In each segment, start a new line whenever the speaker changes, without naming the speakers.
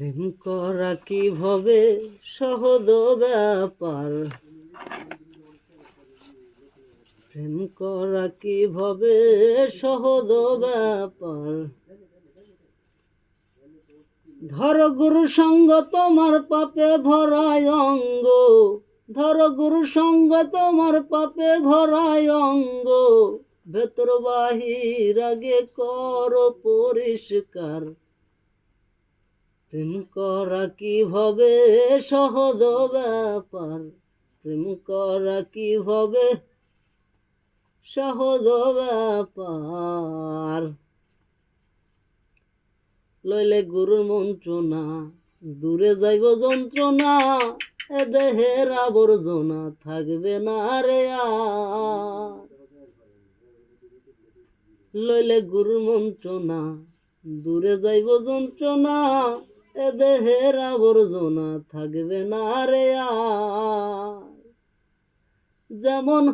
প্রেম করা কিভাবে সহজ ব্যাপার, প্রেম করা কিভাবে সহজ ব্যাপার। ধর গুরু সঙ্গ তোমার পাপে ভরায় অঙ্গ, ধর গুরু সঙ্গ তোমার পাপে ভরায় অঙ্গ। ভেতর বাহির আগে কর পরিষ্কার। প্রেম করা কিভাবে সহজ ব্যাপার, প্রেম করা কিভাবে সহজ ব্যাপার। লইলে গুরুর মন্ত্রণা দূরে যাইব যন্ত্রণা, এ দেহের আবর্জনা থাকবে না রে আর। লইলে গুরুর মন্ত্রণা দূরে যাইব যন্ত্রণা, এ দেহের আবর্জনা থাকবে না রে আর। যেমন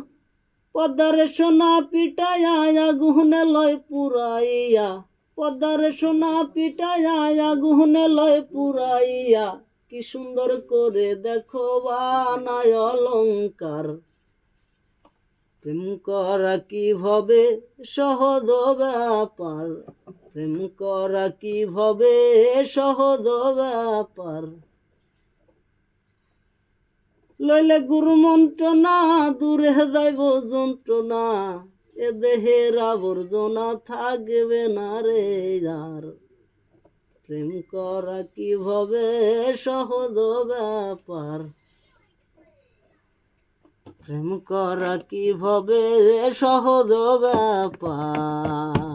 পদ্মারে সোনা পিটাইয়া আগুনে লয় পুরাইয়া, পদ্মারে সোনা পিটাইয়া আগুনে লয় পুরাইয়া। কি সুন্দর করে দেখো বানায় অলংকার। প্রেম করা কিভাবে সহজ ব্যাপার, প্রেম করা কিভাবে সহজ ব্যাপার। লইলে গুরু মন্ত্রণা দূরে যাইব যন্ত্রণা, এ দেহের আবর্জনা থাকবে না রে আর। প্রেম করা কিভাবে সহজ ব্যাপার, প্রেম করা কিভাবে সহজ ব্যাপার।